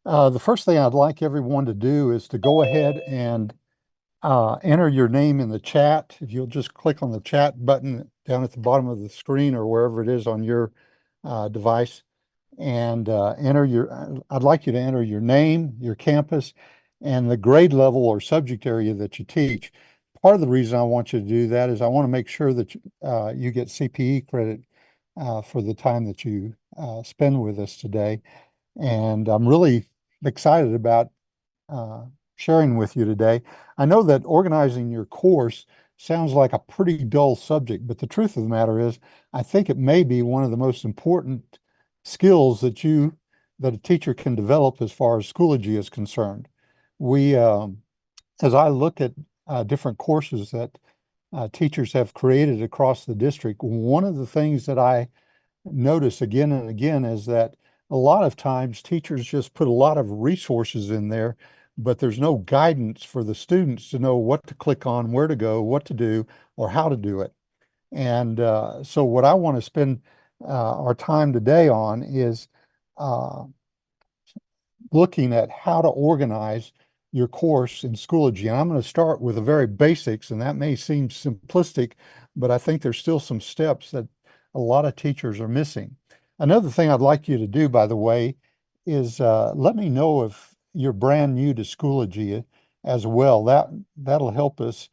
The first thing I'd like everyone to do is to go ahead and enter your name in the chat. If you'll just click on the chat button down at the bottom of the screen or wherever it is on your device and I'd like you to enter your name, your campus, and the grade level or subject area that you teach. Part of the reason I want you to do that is I want to make sure that you get CPE credit for the time that you spend with us today. And I'm really excited about uh, sharing with you today. I know that organizing your course sounds like a pretty dull subject, but the truth of the matter is, I think it may be one of the most important skills that a teacher can develop as far as Schoology is concerned. We, as I look at different courses that teachers have created across the district, one of the things that I notice again and again is that a lot of times teachers just put a lot of resources in there, but there's no guidance for the students to know what to click on, where to go, what to do, or how to do it. And so what I want to spend our time today on is uh, looking at how to organize your course in Schoology. And I'm going to start with the very basics, and that may seem simplistic, but I think there's still some steps that a lot of teachers are missing. Another thing I'd like you to do, by the way, is let me know if you're brand new to Schoology as well. That'll help us,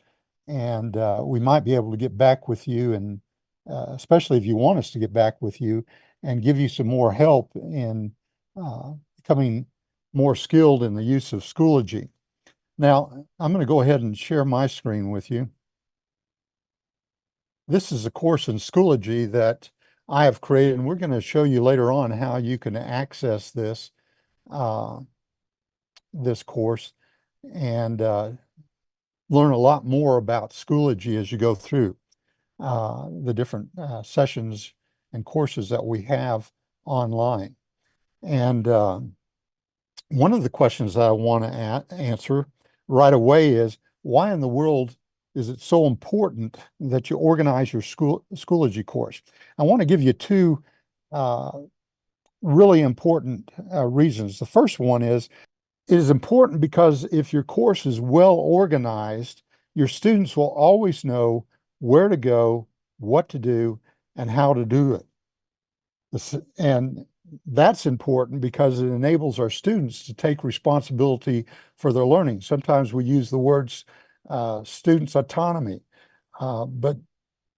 and we might be able to get back with you, and especially if you want us to get back with you and give you some more help in becoming more skilled in the use of Schoology. Now, I'm going to go ahead and share my screen with you. This is a course in Schoology that I have created, and we're going to show you later on how you can access this this course and learn a lot more about Schoology as you go through the different sessions and courses that we have online. And one of the questions that I want to answer right away is, why in the world is it so important that you organize your Schoology course? I want to give you two really important reasons. The first one is, it is important because if your course is well organized, your students will always know where to go, what to do, and how to do it. And that's important because it enables our students to take responsibility for their learning. Sometimes we use the words students' autonomy, but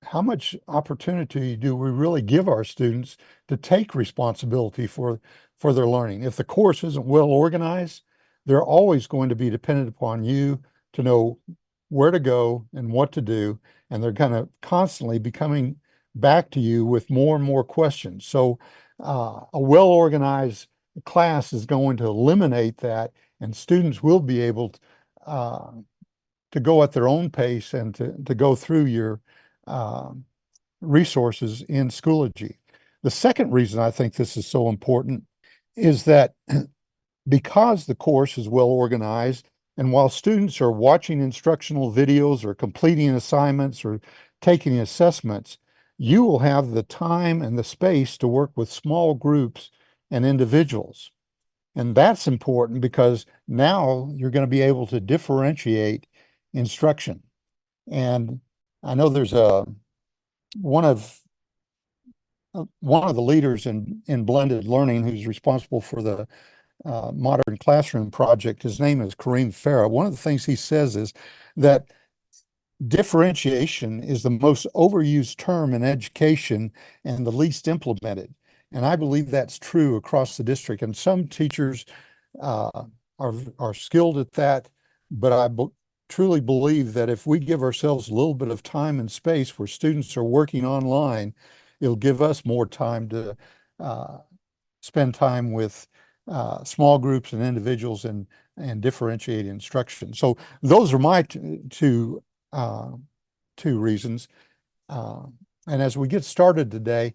how much opportunity do we really give our students to take responsibility for their learning? If the course isn't well organized, they're always going to be dependent upon you to know where to go and what to do, and they're kind of constantly be coming back to you with more and more questions. So a well-organized class is going to eliminate that, and students will be able to go at their own pace and to go through your resources in Schoology. The second reason I think this is so important is that because the course is well organized, and while students are watching instructional videos or completing assignments or taking assessments, you will have the time and the space to work with small groups and individuals. And that's important because now you're going to be able to differentiate instruction. And I know there's one of the leaders in blended learning who's responsible for the modern classroom project. His name is Kareem Farah. One of the things he says is that differentiation is the most overused term in education and the least implemented. And I believe that's true across the district. And some teachers are skilled at that, but I truly believe that if we give ourselves a little bit of time and space where students are working online, it'll give us more time to spend time with small groups and individuals and differentiate instruction. So those are my two reasons. And as we get started today,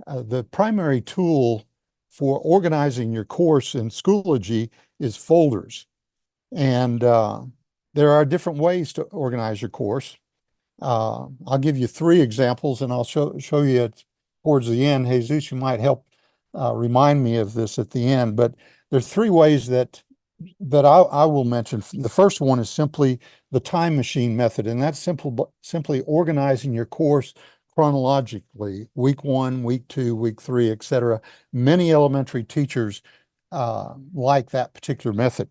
the primary tool for organizing your course in Schoology is folders. And there are different ways to organize your course. I'll give you three examples, and I'll show you it towards the end. Jesus, you might help remind me of this at the end. But There's three ways that I will mention. The first one is simply the time machine method, and that's simply organizing your course chronologically, week 1, week 2, week 3, etc. Many elementary teachers like that particular method.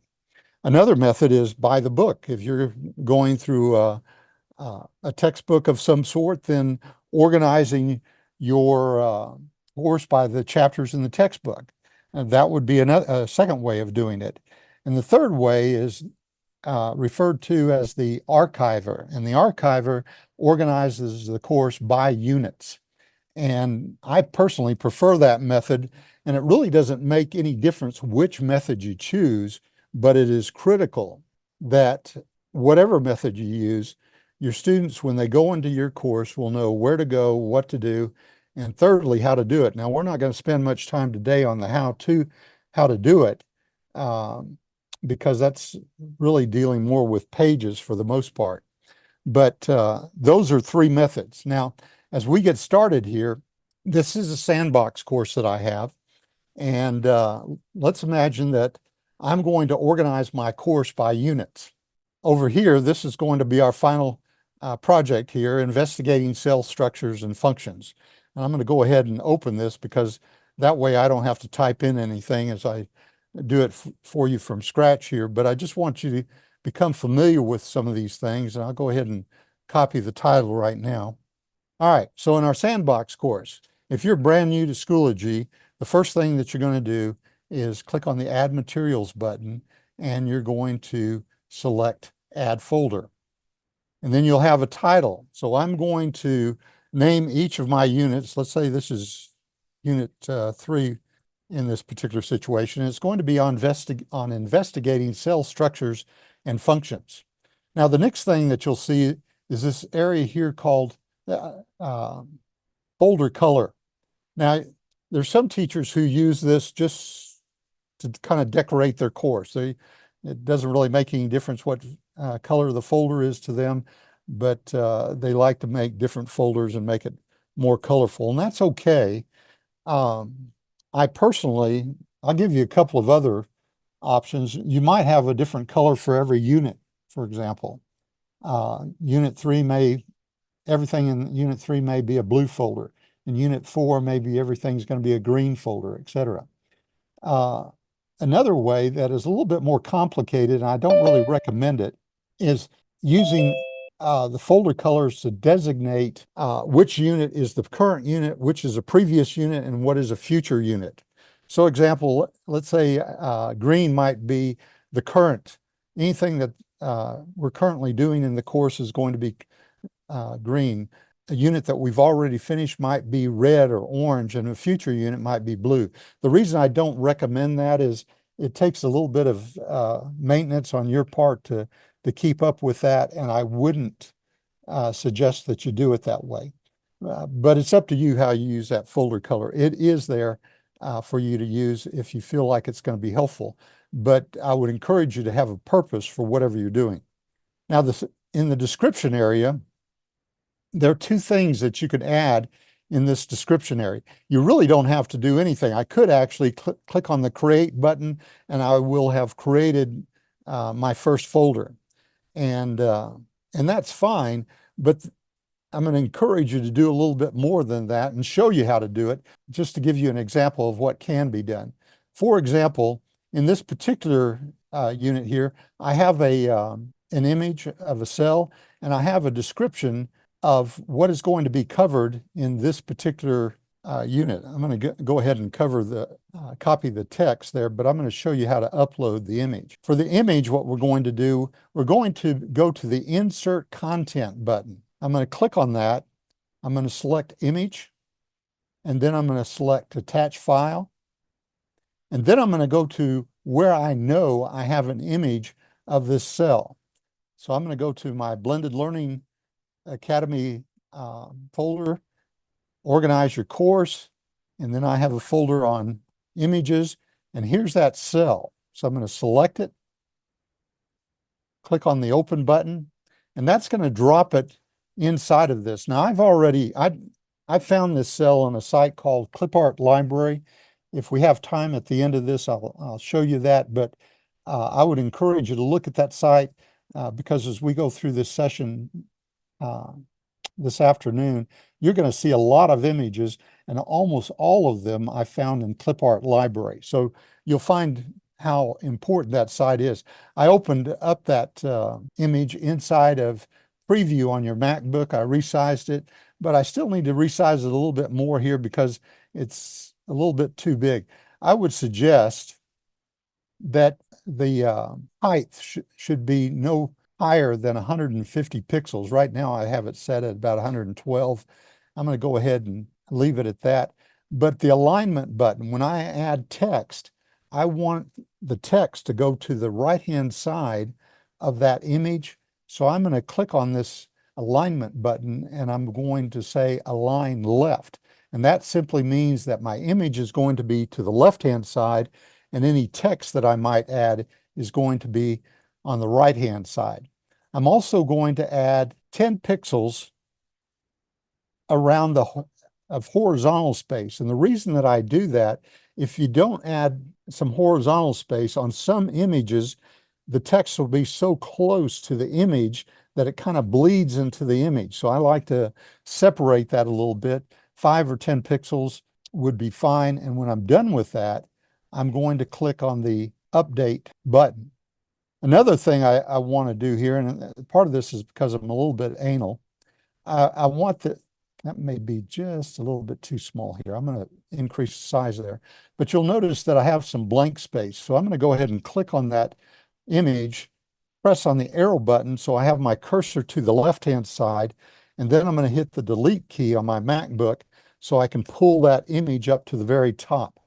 Another method is by the book. If you're going through a textbook of some sort, then organizing your course by the chapters in the textbook. And that would be a second way of doing it. And the third way is referred to as the archiver. And the archiver organizes the course by units. And I personally prefer that method. And it really doesn't make any difference which method you choose, but it is critical that whatever method you use, your students, when they go into your course, will know where to go, what to do, and thirdly, how to do it. Now, we're not going to spend much time today on the how to do it, because that's really dealing more with pages for the most part. But those are three methods. Now, as we get started here, this is a sandbox course that I have. And let's imagine that I'm going to organize my course by units. Over here, this is going to be our final project here, investigating cell structures and functions. And I'm going to go ahead and open this because that way I don't have to type in anything as I do it for you from scratch here. But I just want you to become familiar with some of these things. And I'll go ahead and copy the title right now. All right, so in our sandbox course, if you're brand new to Schoology, the first thing that you're going to do is click on the Add Materials button, and you're going to select Add Folder. And then you'll have a title. So I'm going to name each of my units. Let's say this is Unit 3 in this particular situation. It's going to be on investigating cell structures and functions. Now, the next thing that you'll see is this area here called folder color. Now, there's some teachers who use this just to kind of decorate their course. It doesn't really make any difference what color the folder is to them, but they like to make different folders and make it more colorful, and that's okay. I personally, I'll give you a couple of other options. You might have a different color for every unit, for example. Everything in Unit 3 may be a blue folder. In Unit 4, maybe everything's going to be a green folder, etc. Another way that is a little bit more complicated, and I don't really recommend it, is using the folder colors to designate which unit is the current unit, which is a previous unit, and what is a future unit. So example, let's say green might be the current. Anything that we're currently doing in the course is going to be green. A unit that we've already finished might be red or orange, and a future unit might be blue. The reason I don't recommend that is it takes a little bit of maintenance on your part to keep up with that, and I wouldn't suggest that you do it that way. But it's up to you how you use that folder color. It is there for you to use if you feel like it's going to be helpful, but I would encourage you to have a purpose for whatever you're doing. Now, in the description area, there are two things that you could add in this description area. You really don't have to do anything. I could actually click on the Create button, and I will have created my first folder. And that's fine, but I'm going to encourage you to do a little bit more than that and show you how to do it, just to give you an example of what can be done. For example, in this particular unit here, I have an image of a cell, and I have a description of what is going to be covered in this particular unit. I'm going to go ahead and copy the text there, but I'm going to show you how to upload the image. For the image, what we're going to do, we're going to go to the Insert Content button. I'm going to click on that. I'm going to select Image, and then I'm going to select Attach File. And then I'm going to go to where I know I have an image of this cell. So I'm going to go to my Blended Learning Academy folder, organize your course, and then I have a folder on images, and here's that cell. So I'm going to select it, click on the Open button, and that's going to drop it inside of this. Now I found this cell on a site called Clip Art Library, If we have time at the end of this, I'll show you that. But I would encourage you to look at that site because as we go through this session uh, this afternoon, you're going to see a lot of images, and almost all of them I found in ClipArt Library. So you'll find how important that site is. I opened up that image inside of Preview on your MacBook. I resized it, but I still need to resize it a little bit more here because it's a little bit too big. I would suggest that the height should be no higher than 150 pixels. Right now, I have it set at about 112. I'm going to go ahead and leave it at that. But the alignment button, when I add text, I want the text to go to the right-hand side of that image. So I'm going to click on this alignment button and I'm going to say align left. And that simply means that my image is going to be to the left-hand side and any text that I might add is going to be on the right-hand side. I'm also going to add 10 pixels around of horizontal space. And the reason that I do that, if you don't add some horizontal space on some images, the text will be so close to the image that it kind of bleeds into the image. So I like to separate that a little bit. 5 or 10 pixels would be fine. And when I'm done with that, I'm going to click on the update button. Another thing I want to do here, and part of this is because I'm a little bit anal, I want that may be just a little bit too small here. I'm going to increase the size there. But you'll notice that I have some blank space. So I'm going to go ahead and click on that image, press on the arrow button so I have my cursor to the left-hand side, and then I'm going to hit the delete key on my MacBook so I can pull that image up to the very top.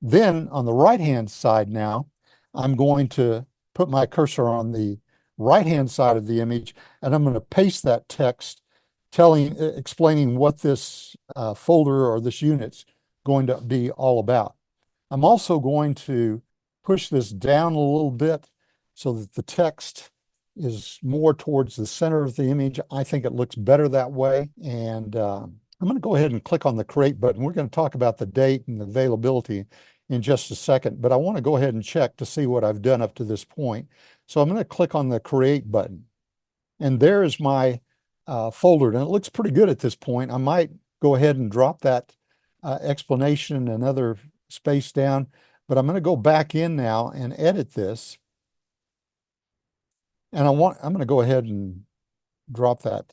Then on the right-hand side now, I'm going to put my cursor on the right-hand side of the image, and I'm going to paste that text explaining what this folder or this unit's going to be all about. I'm also going to push this down a little bit so that the text is more towards the center of the image. I think it looks better that way. And I'm going to go ahead and click on the create button. We're going to talk about the date and the availability in just a second, but I want to go ahead and check to see what I've done up to this point. So I'm going to click on the create button. And there is my folder. And it looks pretty good at this point. I might go ahead and drop that explanation and other space down, but I'm going to go back in now and edit this. And I'm going to go ahead and drop that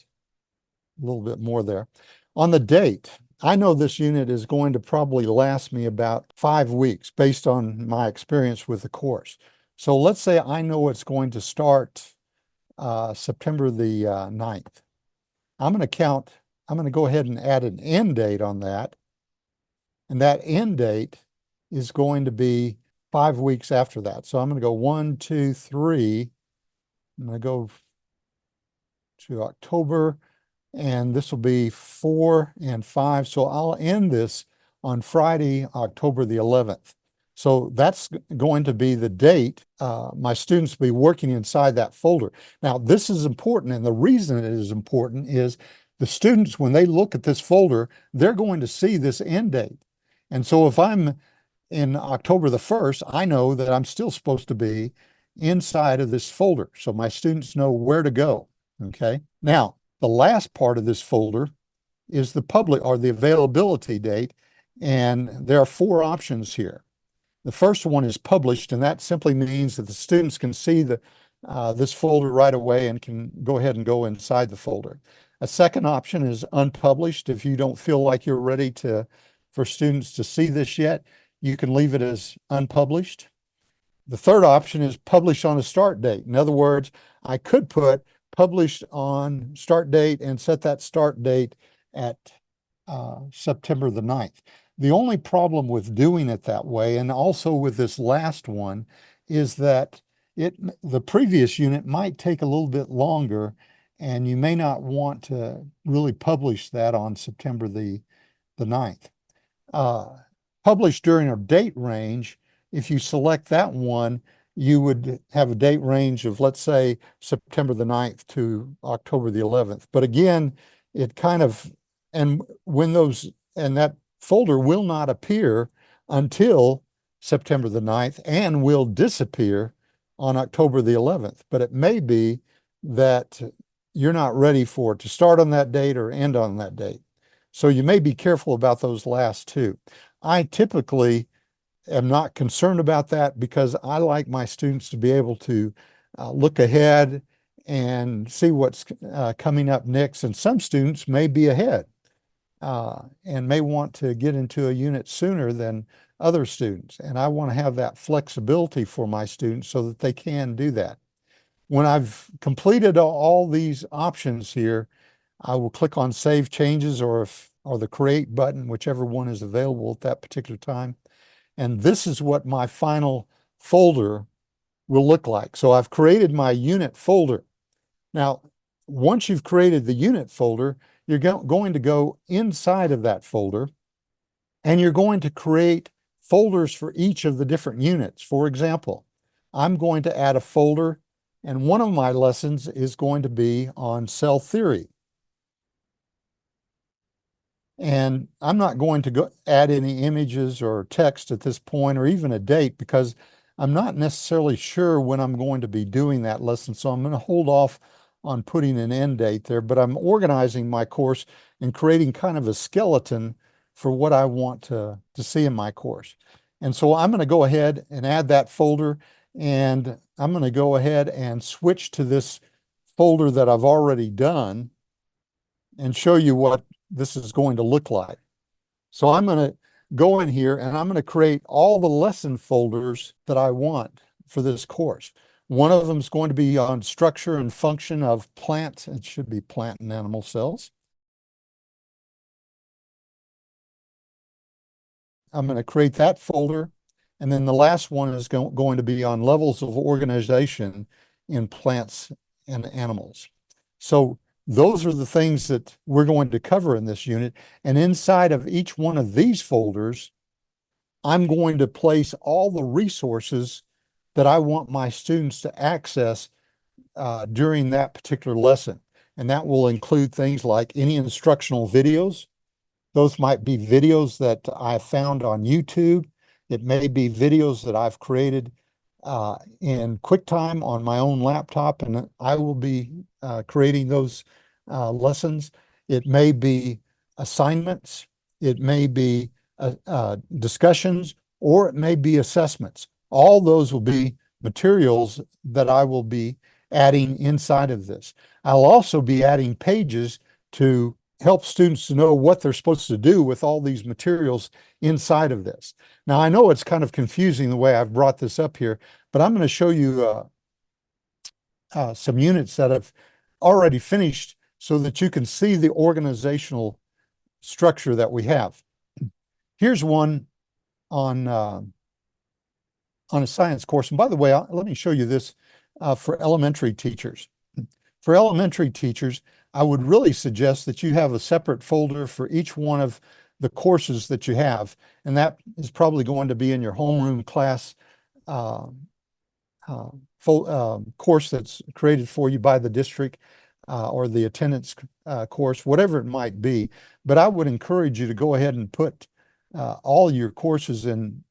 a little bit more there. On the date, I know this unit is going to probably last me about 5 weeks based on my experience with the course. So let's say I know it's going to start September the 9th. I'm going to go ahead and add an end date on that. And that end date is going to be 5 weeks after that. So I'm going to go 1, 2, 3. I'm going to go to October, and this will be 4 and 5. So I'll end this on Friday, October the 11th. So that's going to be the date my students will be working inside that folder. Now, this is important, and the reason it is important is the students, when they look at this folder, they're going to see this end date. And so if I'm in October the 1st, I know that I'm still supposed to be inside of this folder. So my students know where to go, okay? Now, the last part of this folder is the public or the availability date, and there are 4 options here. The first one is published, and that simply means that the students can see this folder right away and can go ahead and go inside the folder. A second option is unpublished. If you don't feel like you're ready for students to see this yet, you can leave it as unpublished. The third option is publish on a start date. In other words, I could put published on start date and set that start date at September the 9th. The only problem with doing it that way, and also with this last one, is that the previous unit might take a little bit longer, and you may not want to really publish that on September the 9th. Published during a date range, if you select that one, you would have a date range of, let's say, September the 9th to October the 11th. But again, it kind of, and when those, and that folder will not appear until September the 9th and will disappear on October the 11th. But it may be that you're not ready for it to start on that date or end on that date. So you may be careful about those last two. I typically am not concerned about that because I like my students to be able to look ahead and see what's coming up next. And some students may be ahead and may want to get into a unit sooner than other students. And I want to have that flexibility for my students so that they can do that. When I've completed all these options here, I will click on Save Changes or the Create button, whichever one is available at that particular time. And this is what my final folder will look like. So I've created my unit folder. Now, once you've created the unit folder, you're going to go inside of that folder and you're going to create folders for each of the different units. For example, I'm going to add a folder, and one of my lessons is going to be on cell theory. And I'm not going to add any images or text at this point or even a date because I'm not necessarily sure when I'm going to be doing that lesson. So I'm going to hold off on putting an end date there, but I'm organizing my course and creating kind of a skeleton for what I want to see in my course. And so I'm going to go ahead and add that folder, and I'm going to go ahead and switch to this folder that I've already done and show you what this is going to look like. So I'm going to go in here and I'm going to create all the lesson folders that I want for this course. One of them is going to be on structure and function of plant. It should be plant and animal cells. I'm going to create that folder. And then the last one is going to be on levels of organization in plants and animals. So those are the things that we're going to cover in this unit. And inside of each one of these folders, I'm going to place all the resources that I want my students to access during that particular lesson. And that will include things like any instructional videos. Those might be videos that I found on YouTube. It may be videos that I've created in QuickTime on my own laptop, and I will be creating those lessons. It may be assignments. It may be discussions, or it may be assessments. All those will be materials that I will be adding inside of this. I'll also be adding pages to help students to know what they're supposed to do with all these materials inside of this. Now, I know it's kind of confusing the way I've brought this up here, but I'm going to show you some units that I've already finished so that you can see the organizational structure that we have. Here's one on a science course. And by the way, let me show you this for elementary teachers. For elementary teachers, I would really suggest that you have a separate folder for each one of the courses that you have. And that is probably going to be in your homeroom class course that's created for you by the district or the attendance course, whatever it might be. But I would encourage you to go ahead and put all your courses in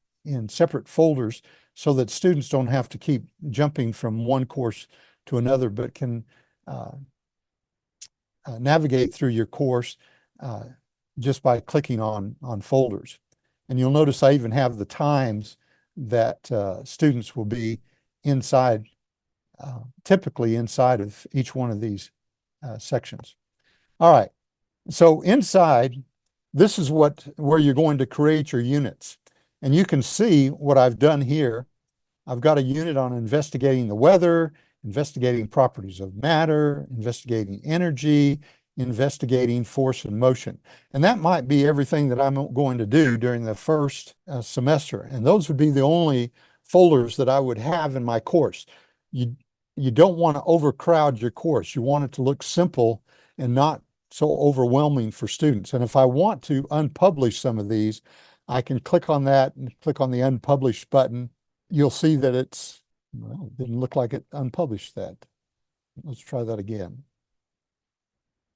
separate folders so that students don't have to keep jumping from one course to another, but can navigate through your course just by clicking on folders. And you'll notice I even have the times that students will be inside, typically inside of each one of these sections. All right, so inside, this is where you're going to create your units. And you can see what I've done here. I've got a unit on investigating the weather, investigating properties of matter, investigating energy, investigating force and motion. And that might be everything that I'm going to do during the first semester. And those would be the only folders that I would have in my course. You don't want to overcrowd your course. You want it to look simple and not so overwhelming for students. And if I want to unpublish some of these, I can click on that and click on the unpublished button. You'll see that it didn't look like it unpublished that. Let's try that again.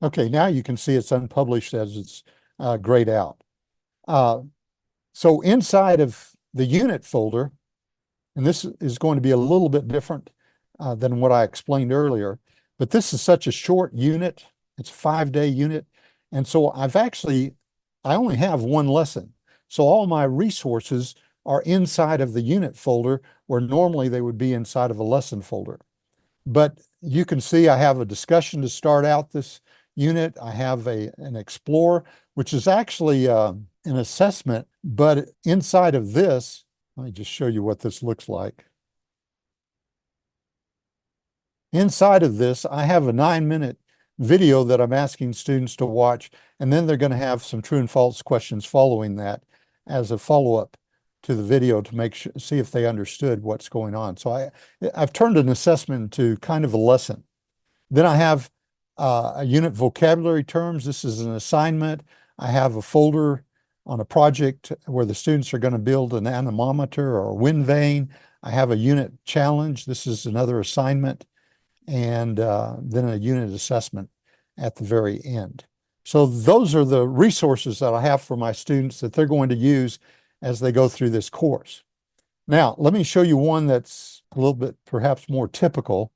Okay, now you can see it's unpublished as it's grayed out. So inside of the unit folder, and this is going to be a little bit different than what I explained earlier, but this is such a short unit. It's a 5-day unit. And so I only have one lesson. So all my resources are inside of the unit folder where normally they would be inside of a lesson folder. But you can see I have a discussion to start out this unit. I have an explore, which is actually an assessment, but inside of this, let me just show you what this looks like. Inside of this, I have a 9-minute video that I'm asking students to watch, and then they're going to have some true and false questions following that as a follow-up to the video to see if they understood what's going on. So I've turned an assessment into kind of a lesson. Then I have a unit vocabulary terms. This is an assignment. I have a folder on a project where the students are going to build an anemometer or a wind vane. I have a unit challenge. This is another assignment. And then a unit assessment at the very end. So those are the resources that I have for my students that they're going to use as they go through this course. Now, let me show you one that's a little bit perhaps more typical.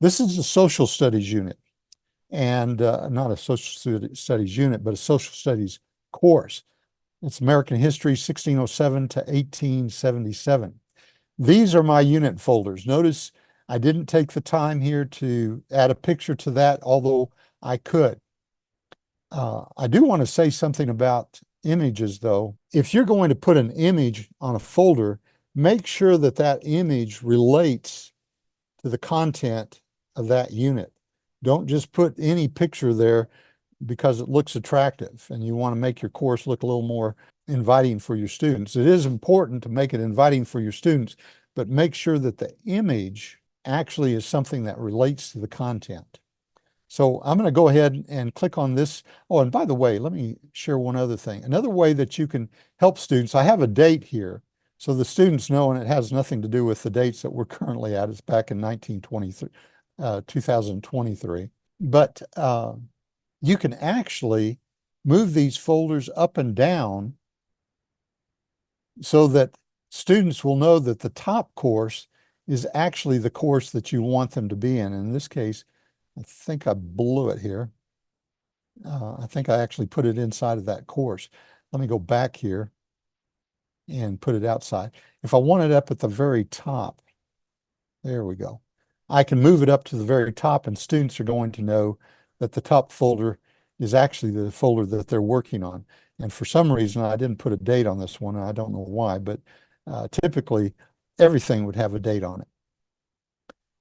This is a social studies unit, and not a social studies unit, but a social studies course. It's American History 1607 to 1877. These are my unit folders. Notice I didn't take the time here to add a picture to that, although I could. I do want to say something about images, though. If you're going to put an image on a folder, make sure that that image relates to the content of that unit. Don't just put any picture there because it looks attractive and you want to make your course look a little more inviting for your students. It is important to make it inviting for your students, but make sure that the image actually is something that relates to the content. So I'm going to go ahead and click on this. Oh, and by the way, let me share one other thing. Another way that you can help students, I have a date here so the students know, and it has nothing to do with the dates that we're currently at. It's back in 2023. But you can actually move these folders up and down so that students will know that the top course is actually the course that you want them to be in. In this case, I think I blew it here. I think I actually put it inside of that course. Let me go back here and put it outside. If I want it up at the very top, there we go. I can move it up to the very top and students are going to know that the top folder is actually the folder that they're working on. And for some reason, I didn't put a date on this one. I don't know why, but typically everything would have a date on it.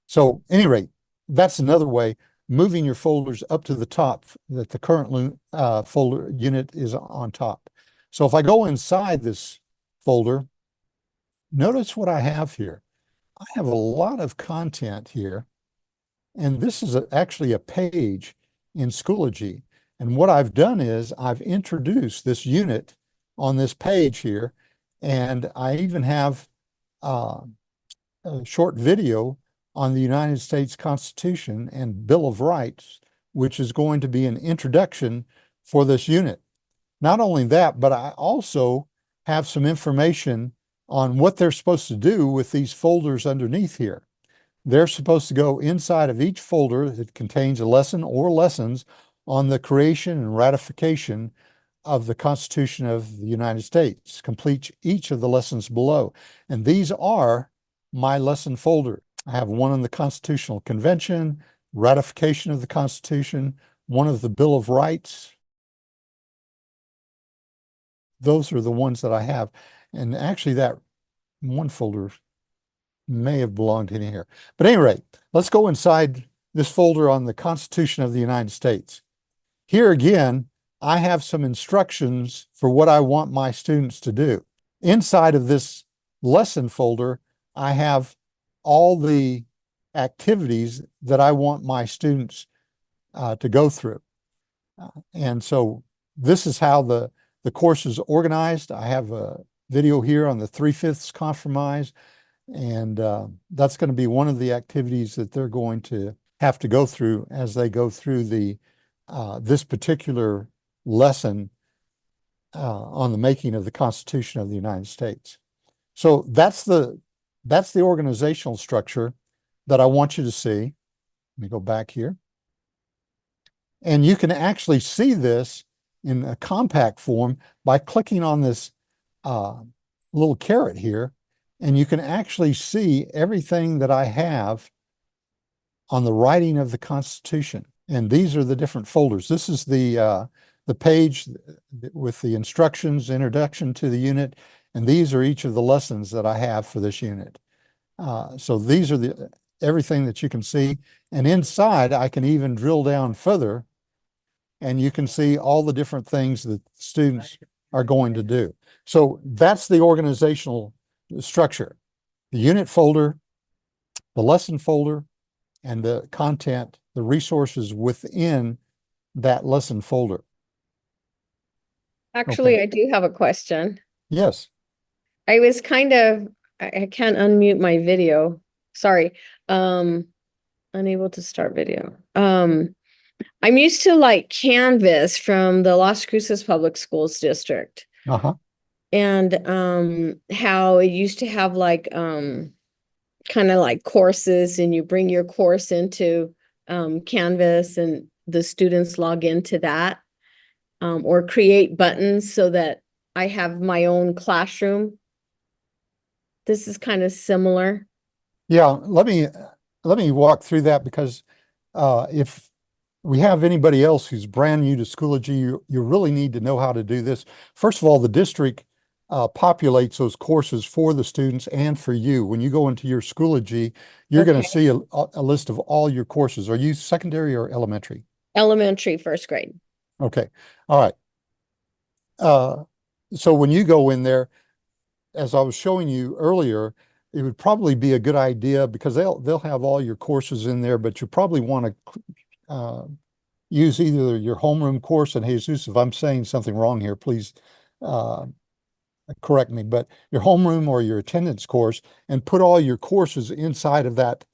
So at any rate, that's another way, moving your folders up to the top, that the current folder unit is on top. So if I go inside this folder, notice what I have here. I have a lot of content here, and this is actually a page in Schoology. And what I've done is I've introduced this unit on this page here, and I even have a short video on the United States Constitution and Bill of Rights, which is going to be an introduction for this unit. Not only that, but I also have some information on what they're supposed to do with these folders underneath here. They're supposed to go inside of each folder that contains a lesson or lessons on the creation and ratification of the Constitution of the United States. Complete each of the lessons below. And these are my lesson folder. I have one on the Constitutional Convention, ratification of the Constitution, one of the Bill of Rights. Those are the ones that I have. And actually that one folder may have belonged in here. But at any rate, let's go inside this folder on the Constitution of the United States. Here again, I have some instructions for what I want my students to do. Inside of this lesson folder, I have all the activities that I want my students to go through. And so this is how the course is organized. I have a video here on the 3/5 compromise, and that's going to be one of the activities that they're going to have to go through as they go through the this particular lesson on the making of the Constitution of the United States. So that's the organizational structure that I want you to see. Let me go back here. And you can actually see this in a compact form by clicking on this little caret here, and you can actually see everything that I have on the writing of the Constitution. And these are the different folders. This is the page with the instructions, introduction to the unit, and these are each of the lessons that I have for this unit. So these are everything that you can see. And inside, I can even drill down further, and you can see all the different things that students are going to do. So that's the organizational structure: the unit folder, the lesson folder, and the content, the resources within that lesson folder. Actually, Okay. I do have a question. Yes. I was I can't unmute my video. Sorry. Unable to start video. I'm used to like Canvas from the Las Cruces Public Schools District. Uh-huh. And how it used to have like kind of like courses, and you bring your course into Canvas and the students log into that, or create buttons so that I have my own classroom. This is kind of similar. Yeah, let me walk through that, because if we have anybody else who's brand new to Schoology, you really need to know how to do this. First of all, the district populates those courses for the students and for you. When you go into your Schoology, you're going to see a list of all your courses. Are you secondary or elementary? Elementary, first grade. Okay. All right. So when you go in there, as I was showing you earlier, it would probably be a good idea, because they'll have all your courses in there, but you probably want to use either your homeroom course, and Jesus, if I'm saying something wrong here, please correct me, but your homeroom or your attendance course, and put all your courses inside of that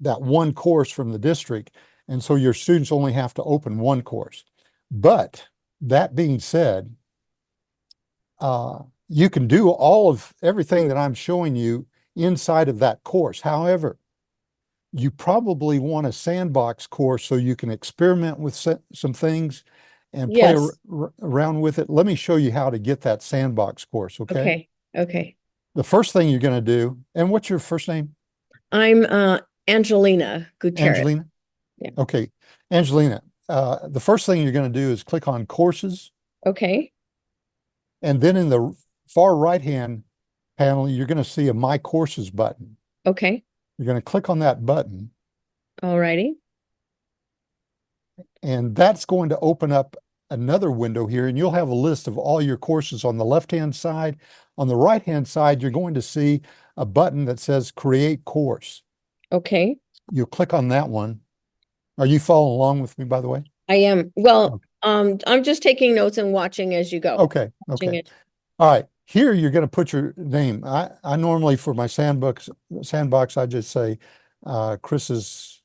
one course from the district. And so your students only have to open one course. But that being said, you can do all of everything that I'm showing you inside of that course. However, you probably want a sandbox course so you can experiment with some things and play around with it. Let me show you how to get that sandbox course, okay? Okay. The first thing you're going to do, and what's your first name? I'm Angelina Gutierrez. Angelina? Yeah. Okay. Angelina, the first thing you're going to do is click on courses. Okay. And then in the far right-hand panel, you're going to see a My Courses button. Okay. You're going to click on that button. All righty. And that's going to open up another window here, and you'll have a list of all your courses on the left-hand side. On the right-hand side, you're going to see a button that says Create Course. Okay. You'll click on that one. Are you following along with me, by the way? I am. Well, I'm just taking notes and watching as you go. Okay. Okay. All right. Here, you're going to put your name. I normally, for my sandbox, I just say Chris's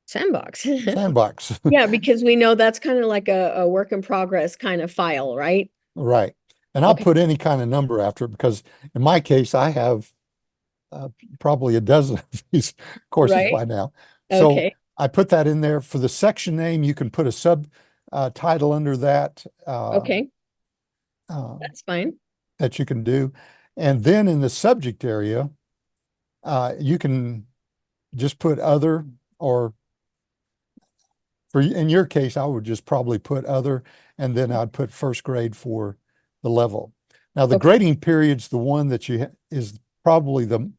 sandbox. sandbox. Yeah, because we know that's kind of like a work in progress kind of file, right? Right. And I'll put any kind of number after it, because in my case, I have probably a dozen of these courses by now. So I put that in there. For the section name, you can put a sub title under that. That's fine. That you can do. And then in the subject area, you can just put other, or in your case, I would just probably put other, and then I'd put first grade for the level. Now, the grading period's the one that is probably the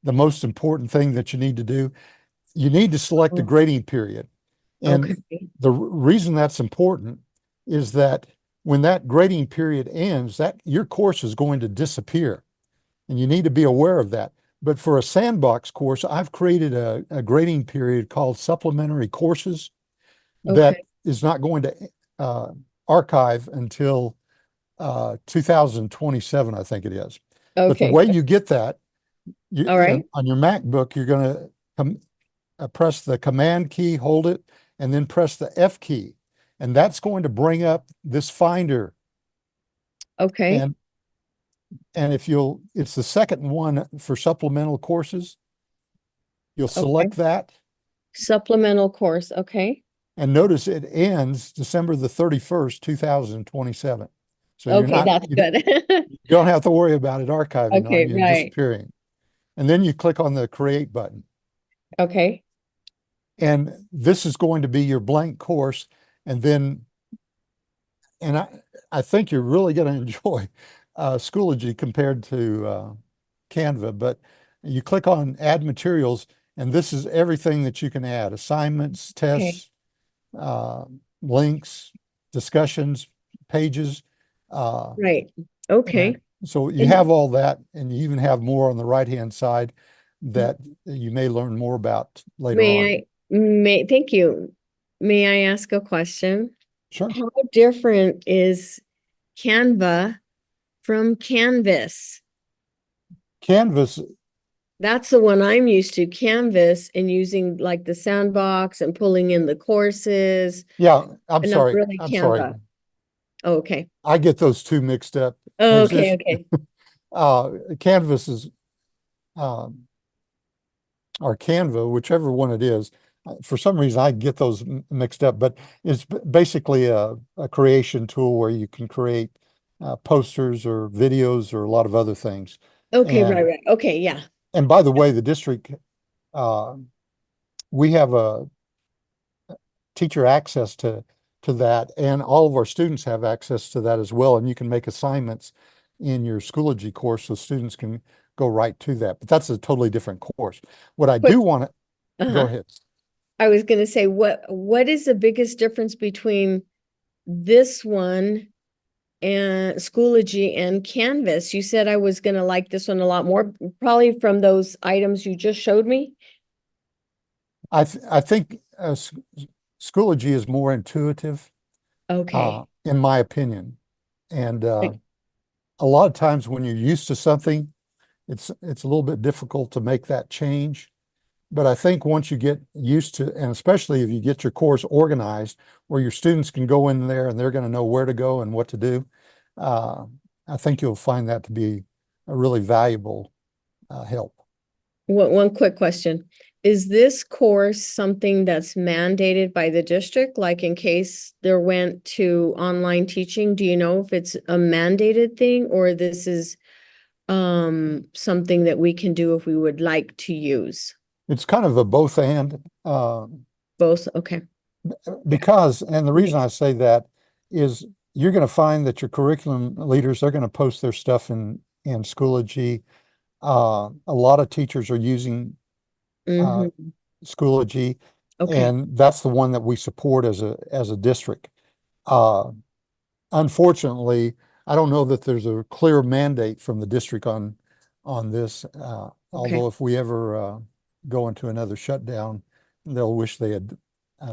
most important thing that you need to do. You need to select a grading period. And the reason that's important is that when that grading period ends, that your course is going to disappear, and you need to be aware of that. But for a sandbox course, I've created a grading period called supplementary courses that is not going to archive until 2027, I think it is. But the way you get that, on your MacBook, you're going to press the Command key, hold it, and then press the F key. And that's going to bring up this finder. Okay. And if it's the second one for supplemental courses. You'll Okay. select that Supplemental course. Okay. and notice it ends December the 31st, 2027. So Okay, that's you good. don't have to worry about it archiving on Okay, you and right. disappearing. And then you click on the create button. Okay. And this is going to be your blank course. And then, and I think you're really going to enjoy Schoology compared to Canva, but you click on add materials, and this is everything that you can add: assignments, Okay. tests, uh, links, discussions, pages. Uh, Right. Okay. and so you And have all that, and you even have more on the right-hand side that you may learn more about later on. thank you. May I ask a question? Sure. How different is Canva from Canvas? Canvas, That's the one I'm used to, Canvas, and using like the sandbox and pulling in the courses, yeah, I'm but not sorry. really I'm sorry. Canva. Oh, okay. I get those two mixed up. Oh, There's okay, this, okay. Canvas is, um, or Canva, whichever one it is. For some reason, I get those mixed up, but it's basically a creation tool where you can create posters or videos or a lot of other things. Okay, right, And right. Okay, yeah. by the way, the district, uh, we have a teacher access to that, and all of our students have access to that as well. And you can make assignments in your Schoology course so students can go right to that. But that's a totally different course. What I Quick, do want to go uh-huh. ahead. I was gonna say, what is the biggest difference between this one and Schoology and Canvas? You said I was gonna like this one a lot more, probably from those items you just showed me. I think Schoology is more intuitive, Okay. in my opinion. And Like, a lot of times when you're used to something, it's a little bit difficult to make that change. But I think once you get used to, and especially if you get your course organized, where your students can go in there and they're going to know where to go and what to do, uh, I think you'll find that to be a really valuable help. one quick question. Is this course something that's mandated by the district? Like in case there went to online teaching, do you know if it's a mandated thing or this is something that we can do if we would like to use? It's kind of a both and, Both, okay. because, and the reason Okay. I say that is you're going to find that your curriculum leaders, they're going to post their stuff in Schoology. A lot of teachers are using uh, Mm-hmm. Schoology, Okay. and that's the one that we support as a district. Uh, Unfortunately, I don't know that there's a clear mandate from the district on this. Okay. Although if we ever go into another shutdown, they'll wish they had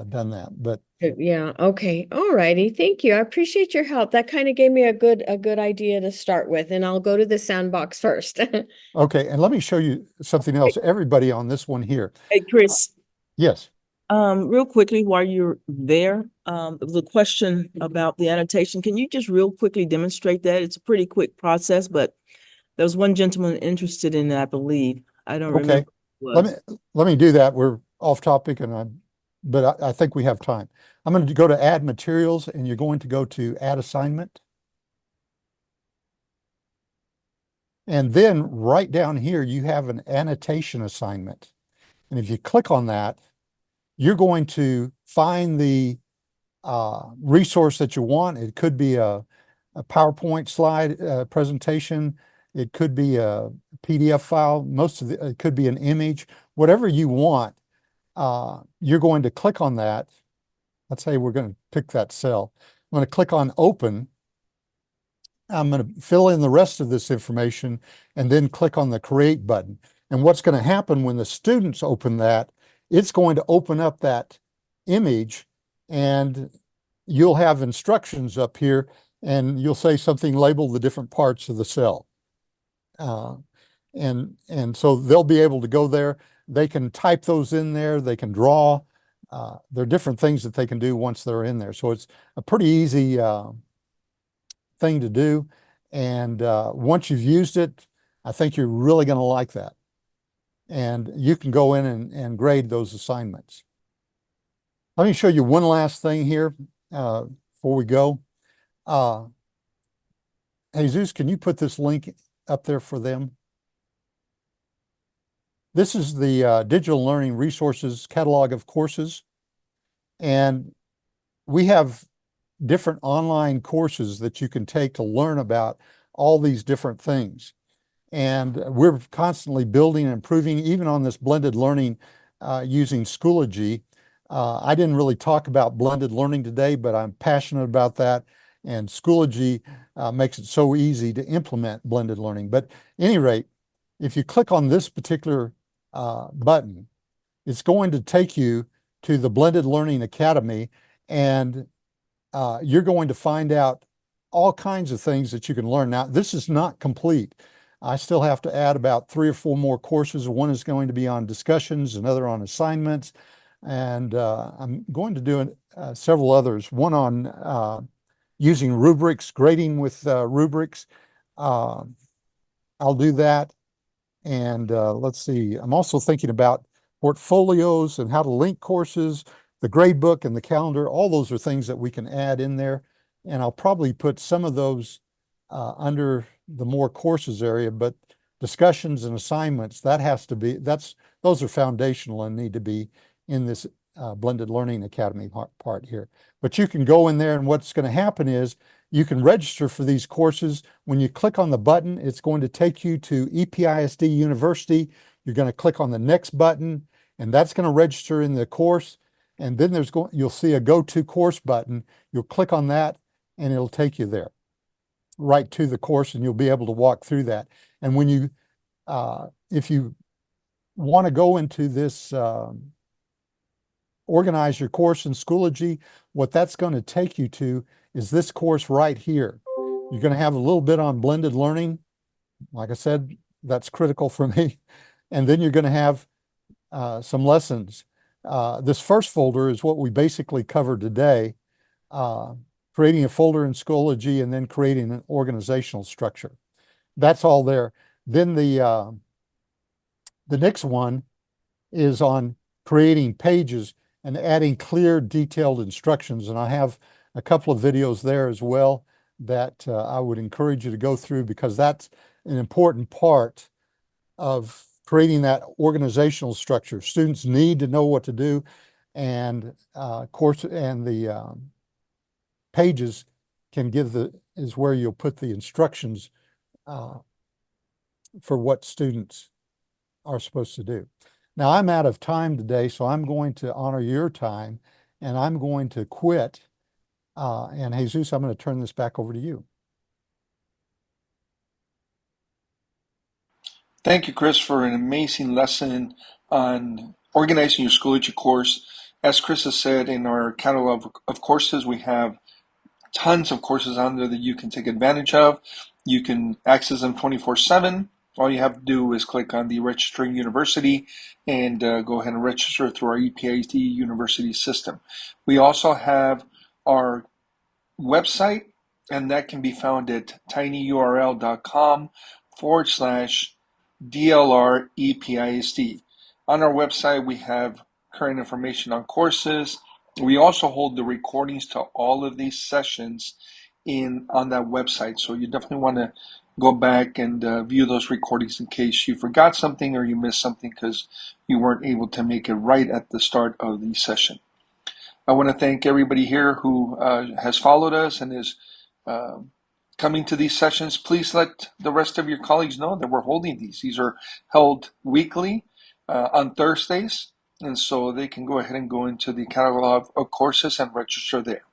done that. But Yeah, okay. All righty. Thank you. I appreciate your help. That kind of gave me a good idea to start with, and I'll go to the sandbox first. okay, and let me show you something else. Everybody on this one here. Hey, Chris, Yes. real quickly while you're there, there was a question about the annotation. Can you just real quickly demonstrate that? It's a pretty quick process, but there was one gentleman interested in it, I believe. I don't Okay. remember who it Let was. let me do that. We're off topic but I think we have time. I'm going to go to add materials and you're going to go to add assignment. And then right down here, you have an annotation assignment. And if you click on that, you're going to find the resource that you want. It could be a PowerPoint slide presentation. It could be a PDF file. It could be an image, whatever you want. You're going to click on that. Let's say we're going to pick that cell. I'm going to click on open. I'm going to fill in the rest of this information and then click on the create button. And what's going to happen when the students open that, it's going to open up that image and you'll have instructions up here and you'll say something, label the different parts of the cell. Uh, and so they'll be able to go there. They can type those in there. They can draw. there are different things that they can do once they're in there. So it's a pretty easy thing to do. And once you've used it, I think you're really going to like that. And you can go in and grade those assignments. Let me show you one last thing here before we go. Jesus, can you put this link up there for them? This is the Digital Learning Resources catalog of courses. And we have different online courses that you can take to learn about all these different things. And we're constantly building and improving, even on this blended learning using Schoology. I didn't really talk about blended learning today, but I'm passionate about that. And Schoology makes it so easy to implement blended learning. But at any rate, if you click on this particular button, it's going to take you to the Blended Learning Academy, and you're going to find out all kinds of things that you can learn. Now, this is not complete. I still have to add about 3 or 4 more courses. One is going to be on discussions, another on assignments, and I'm going to do several others. One on using rubrics, grading with rubrics. I'll do that. And let's see, I'm also thinking about portfolios and how to link courses, the grade book and the calendar. All those are things that we can add in there. And I'll probably put some of those under the more courses area, but discussions and assignments, that has to be, those are foundational and need to be in this Blended Learning Academy part here. But you can go in there, and what's going to happen is you can register for these courses. When you click on the button, it's going to take you to EPISD University. You're going to click on the next button, and that's going to register in the course. And then you'll see a Go To Course button. You'll click on that, and it'll take you there, right to the course, and you'll be able to walk through that. And when you, if you want to go into this, organize your course in Schoology, what that's going to take you to is this course right here. You're going to have a little bit on blended learning. Like I said, that's critical for me. And then you're going to have some lessons. This first folder is what we basically covered today, creating a folder in Schoology and then creating an organizational structure. That's all there. Then the next one is on creating pages and adding clear, detailed instructions. And I have a couple of videos there as well that I would encourage you to go through, because that's an important part of creating that organizational structure. Students need to know what to do, and course and the pages can is where you'll put the instructions for what students are supposed to do. Now, I'm out of time today, so I'm going to honor your time, and I'm going to quit. And Jesus, I'm going to turn this back over to you. Thank you, Chris, for an amazing lesson on organizing your Schoology course. As Chris has said, in our catalog of courses, we have tons of courses on there that you can take advantage of. You can access them 24/7. All you have to do is click on the registering university and go ahead and register through our EPISD university system. We also have our website, and that can be found at tinyurl.com/DLR EPISD. On our website, we have current information on courses. We also hold the recordings to all of these sessions on that website. So you definitely want to go back and view those recordings in case you forgot something or you missed something because you weren't able to make it right at the start of the session. I want to thank everybody here who has followed us and is coming to these sessions. Please let the rest of your colleagues know that we're holding these. These are held weekly on Thursdays, and so they can go ahead and go into the catalog of courses and register there.